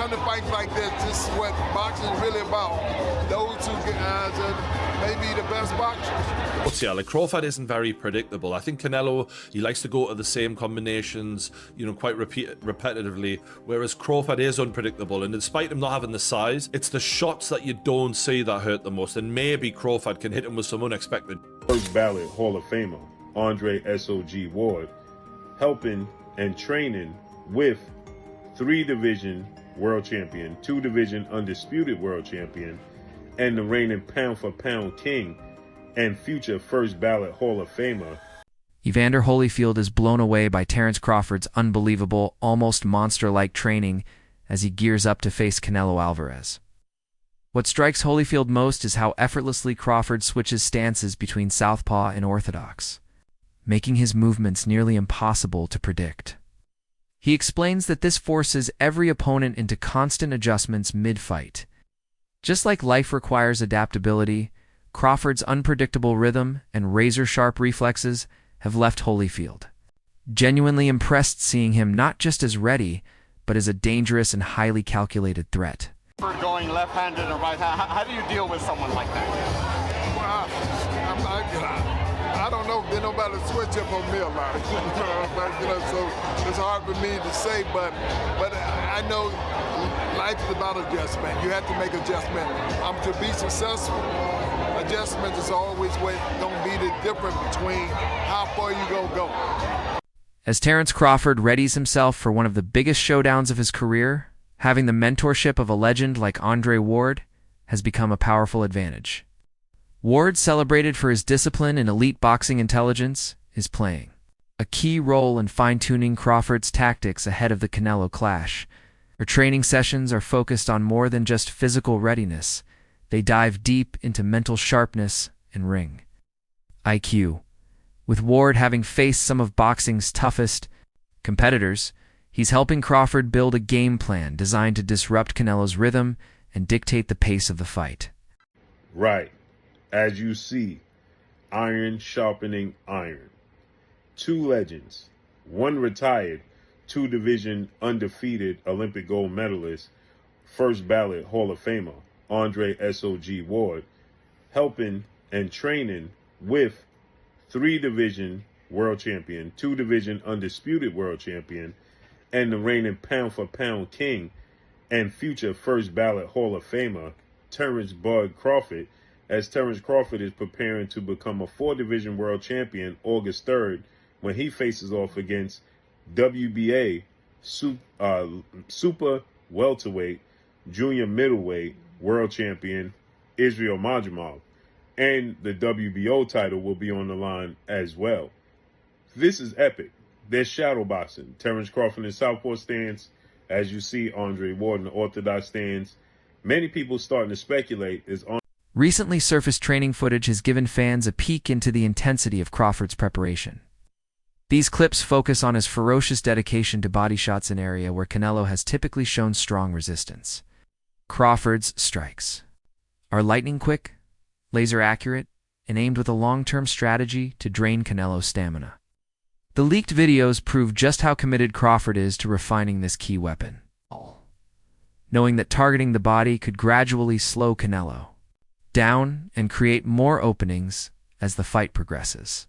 winning fights like this. This is what boxing is really about. Those two guys are maybe the best boxers. Yeah, like Crawford isn't very predictable. I think Canelo, he likes to go to the same combinations, you know, quite repetitively, whereas Crawford is unpredictable. And despite him not having the size, it's the shots that you don't see that hurt the most. And maybe Crawford can hit him with some unexpected. First ballot Hall of Famer, Andre S.O.G. Ward, helping and training with 3-division world champion, 2-division undisputed world champion, and the reigning pound-for-pound king and future first ballot Hall of Famer. Evander Holyfield is blown away by Terence Crawford's unbelievable, almost monster-like training as he gears up to face Canelo Alvarez. What strikes Holyfield most is how effortlessly Crawford switches stances between southpaw and orthodox, making his movements nearly impossible to predict. He explains that this forces every opponent into constant adjustments mid-fight. Just like life requires adaptability, Crawford's unpredictable rhythm and razor-sharp reflexes have left Holyfield genuinely impressed, seeing him not just as ready, but as a dangerous and highly calculated threat. Going left-handed and right-handed, how do you deal with someone like that? Well, I don't know. There's nobody to switch up on me a lot. So it's hard for me to say, but I know life is about adjustment. You have to make adjustment. To be successful, adjustment is always going to be the difference between how far you going to go. As Terence Crawford readies himself for one of the biggest showdowns of his career, having the mentorship of a legend like Andre Ward has become a powerful advantage. Ward, celebrated for his discipline and elite boxing intelligence, is playing a key role in fine-tuning Crawford's tactics ahead of the Canelo clash. Her training sessions are focused on more than just physical readiness. They dive deep into mental sharpness and ring IQ. With Ward having faced some of boxing's toughest competitors, he's helping Crawford build a game plan designed to disrupt Canelo's rhythm and dictate the pace of the fight. Right. As you see, iron sharpening iron. 2 legends, 1 retired, 2-division undefeated Olympic gold medalist, first ballot Hall of Famer, Andre S.O.G. Ward, helping and training with 3-division world champion, 2-division undisputed world champion, and the reigning pound-for-pound king and future first ballot Hall of Famer, Terence Bud Crawford, as Terence Crawford is preparing to become a 4-division world champion August 3rd when he faces off against WBA super welterweight, junior middleweight world champion Israel Madrimov. And the WBO title will be on the line as well. This is epic. There's shadow boxing. Terence Crawford in southpaw stance. As you see, Andre Ward in the orthodox stance. Many people starting to speculate is on. Recently surfaced training footage has given fans a peek into the intensity of Crawford's preparation. These clips focus on his ferocious dedication to body shots, an area where Canelo has typically shown strong resistance. Crawford's strikes are lightning quick, laser accurate, and aimed with a long-term strategy to drain Canelo's stamina. The leaked videos prove just how committed Crawford is to refining this key weapon, knowing that targeting the body could gradually slow Canelo down and create more openings as the fight progresses.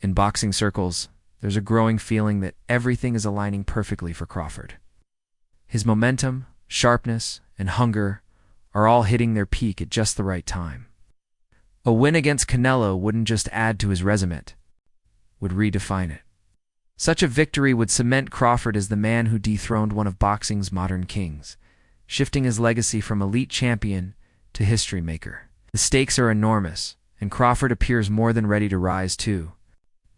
In boxing circles, there's a growing feeling that everything is aligning perfectly for Crawford. His momentum, sharpness, and hunger are all hitting their peak at just the right time. A win against Canelo wouldn't just add to his resume, would redefine it. Such a victory would cement Crawford as the man who dethroned one of boxing's modern kings, shifting his legacy from elite champion to history maker. The stakes are enormous, and Crawford appears more than ready to rise to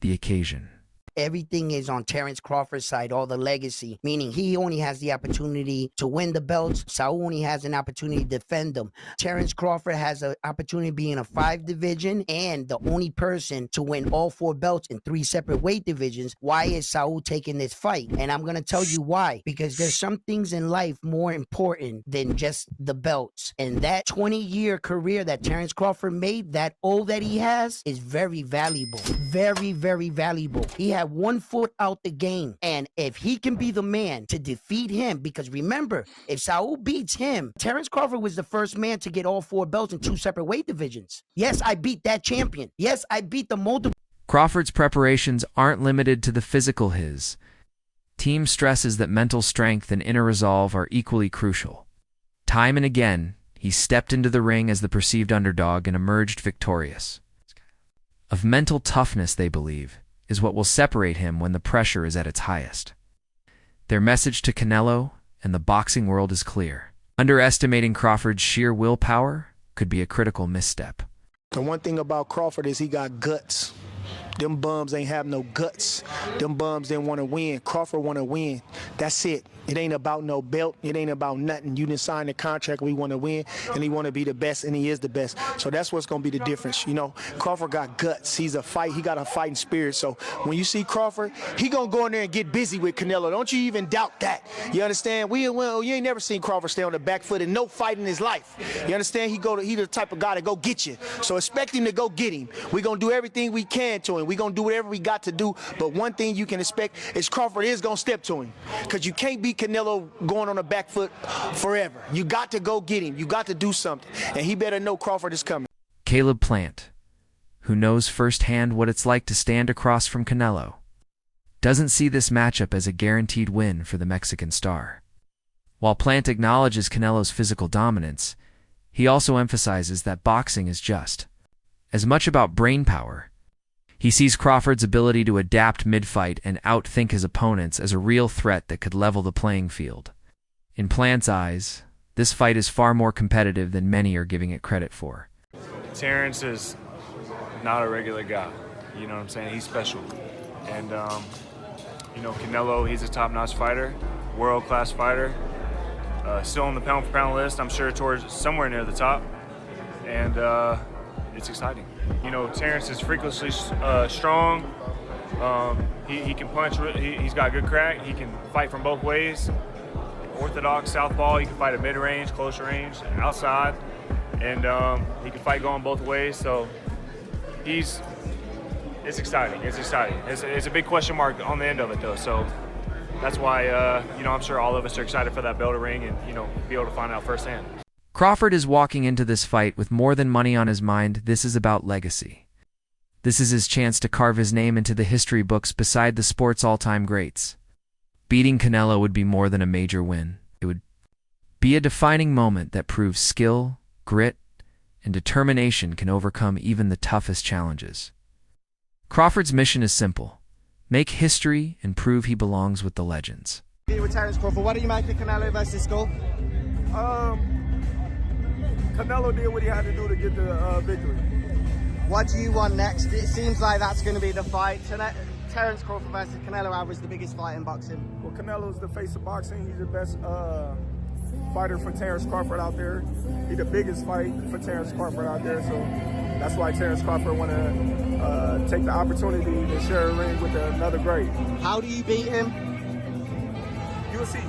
the occasion. Everything is on Terence Crawford's side, all the legacy, meaning he only has the opportunity to win the belts. Saul only has an opportunity to defend them. Terence Crawford has an opportunity to be in a 5 division and the only person to win all 4 belts in 3 separate weight divisions. Why is Saul taking this fight? And I'm going to tell you why. Because there's some things in life more important than just the belts. And that 20-year career that Terence Crawford made, that O that he has, is very valuable. Very, very valuable. He had 1 foot out the game. And if he can be the man to defeat him, because remember, if Saul beats him, Terence Crawford was the first man to get all 4 belts in 2 separate weight divisions. Yes, I beat that champion. Yes, I beat the multiple. Crawford's preparations aren't limited to the physical. His team stresses that mental strength and inner resolve are equally crucial. Time and again, he stepped into the ring as the perceived underdog and emerged victorious. Of mental toughness, they believe, is what will separate him when the pressure is at its highest. Their message to Canelo and the boxing world is clear. Underestimating Crawford's sheer willpower could be a critical misstep. The one thing about Crawford is he got guts. Them bums ain't have no guts. Them bums didn't want to win. Crawford want to win. That's it. It ain't about no belt. It ain't about nothing. You didn't sign the contract. We want to win, and he want to be the best, and he is the best. So that's what's going to be the difference. You know, Crawford got guts. He got a fighting spirit. So when you see Crawford, he going to go in there and get busy with Canelo. Don't you even doubt that. You understand? You ain't never seen Crawford stay on the back foot in no fight in his life. You understand? He the type of guy to go get you. So expect him to go get him. We're going to do everything we can to him. We're going to do whatever we got to do. But one thing you can expect is Crawford is going to step to him, because you can't beat Canelo going on the back foot forever. You got to go get him. You got to do something. And he better know Crawford is coming. Caleb Plant, who knows firsthand what it's like to stand across from Canelo, doesn't see this matchup as a guaranteed win for the Mexican star. While Plant acknowledges Canelo's physical dominance, he also emphasizes that boxing is just as much about brain power. He sees Crawford's ability to adapt mid-fight and outthink his opponents as a real threat that could level the playing field. In Plant's eyes, this fight is far more competitive than many are giving it credit for. Terence is not a regular guy. You know what I'm saying? He's special. And, you know, Canelo, he's a top-notch fighter, world-class fighter. Still on the pound-for-pound list, I'm sure towards somewhere near the top. And it's exciting. You know, Terence is freakishly strong. He can punch. He's got good crack. He can fight from both ways. Orthodox southpaw. He can fight at mid-range, close range, outside, and he can fight going both ways. So it's exciting. It's exciting. It's a big question mark on the end of it, though. So that's why you know, I'm sure all of us are excited for that bell to ring and, you know, be able to find out firsthand. Crawford is walking into this fight with more than money on his mind. This is about legacy. This is his chance to carve his name into the history books beside the sport's all-time greats. Beating Canelo would be more than a major win. It would be a defining moment that proves skill, grit, and determination can overcome even the toughest challenges. Crawford's mission is simple: make history and prove he belongs with the legends. With Terence Crawford, what do you make of Canelo versus Skull? Canelo did what he had to do to get the victory. What do you want next? It seems like that's going to be the fight. Terence Crawford versus Canelo Alvarez, the biggest fight in boxing. Well, Canelo's the face of boxing. He's the best fighter for Terence Crawford out there. He's the biggest fight for Terence Crawford out there. So that's why Terence Crawford want to take the opportunity to share a ring with another great. How do you beat him? You'll see.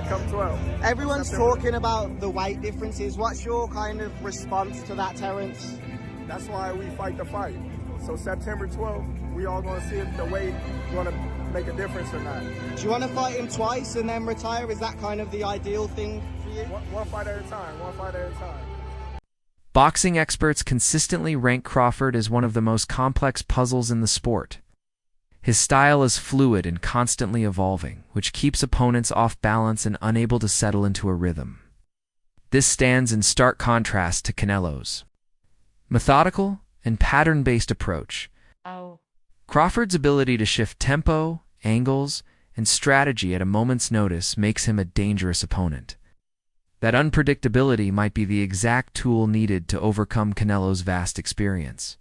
Come 12. Everyone's talking about the weight differences. What's your kind of response to that, Terence? That's why we fight the fight. So September 12th, we all going to see if the weight going to make a difference or not. Do you want to fight him twice and then retire? Is that kind of the ideal thing for you? One fight at a time. One fight at a time. Boxing experts consistently rank Crawford as one of the most complex puzzles in the sport. His style is fluid and constantly evolving, which keeps opponents off balance and unable to settle into a rhythm. This stands in stark contrast to Canelo's methodical and pattern-based approach. Crawford's ability to shift tempo, angles, and strategy at a moment's notice makes him a dangerous opponent. That unpredictability might be the exact tool needed to overcome Canelo's vast experience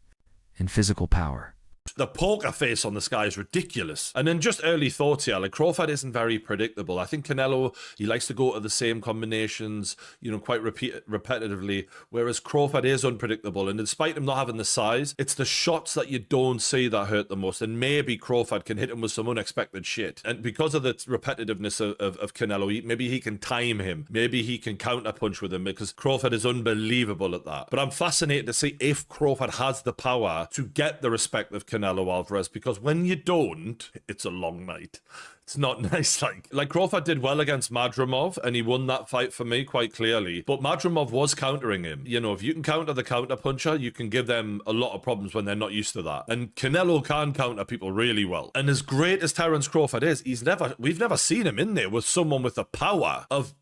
and physical power. The poker face on this guy is ridiculous. And then just early thoughts here, like Crawford isn't very predictable. I think Canelo, he likes to go to the same combinations, quite repetitively, whereas Crawford is unpredictable. And despite him not having the size, it's the shots that you don't see that hurt the most. And maybe Crawford can hit him with some unexpected shit. And because of the repetitiveness of Canelo, maybe he can time him. Maybe he can counterpunch with him, because Crawford is unbelievable at that. But I'm fascinated to see if Crawford has the power to get the respect of Canelo Alvarez, because when you don't, it's a long night. It's not nice. Like Crawford did well against Madrimov, and he won that fight for me quite clearly. But Madrimov was countering him. If you can counter the counter puncher, you can give them a lot of problems when they're not used to that. And Canelo can counter people really well. And as great as Terence Crawford is, we've never seen him in there with someone with the power of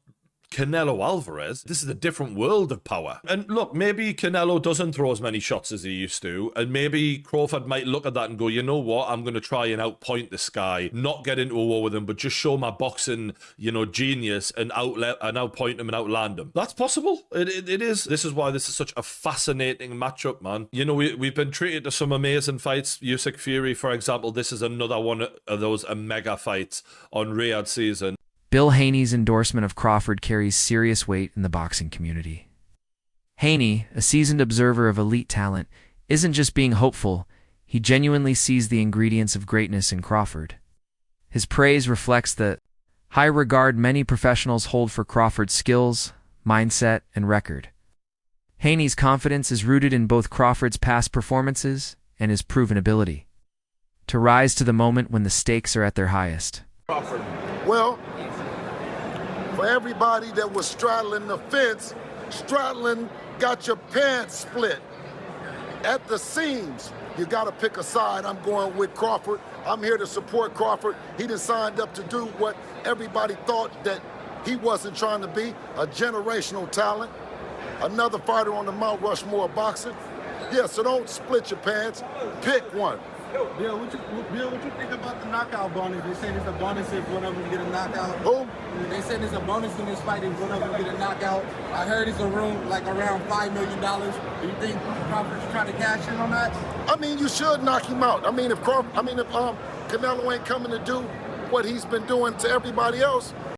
Canelo Alvarez. This is a different world of power. And look, maybe Canelo doesn't throw as many shots as he used to, and maybe Crawford might look at that and go, you know what, I'm going to try and outpoint this guy, not get into a war with him, but just show my boxing, genius and outpoint him and outland him. That's possible. It is. This is why this is such a fascinating matchup, man. We've been treated to some amazing fights. Usyk Fury, for example, this is another one of those mega fights on Riyadh season. Bill Haney's endorsement of Crawford carries serious weight in the boxing community. Haney, a seasoned observer of elite talent, isn't just being hopeful, he genuinely sees the ingredients of greatness in Crawford. His praise reflects the high regard many professionals hold for Crawford's skills, mindset, and record. Haney's confidence is rooted in both Crawford's past performances and his proven ability to rise to the moment when the stakes are at their highest. Crawford. Well, for everybody that was straddling the fence, straddling got your pants split at the seams. You got to pick a side. I'm going with Crawford. I'm here to support Crawford. He just signed up to do what everybody thought that he wasn't trying to be, a generational talent, another fighter on the Mount Rushmore of boxing. Yeah, so don't split your pants. Pick one. Bill, what you think about the knockout bonus? They say there's a bonus if one of them get a knockout. Who? They said there's a bonus in this fight if one of them get a knockout. I heard it's around $5 million. Do you think Crawford's trying to cash in on that? I mean, you should knock him out. I mean, if Canelo ain't coming to do what he's been doing to everybody else,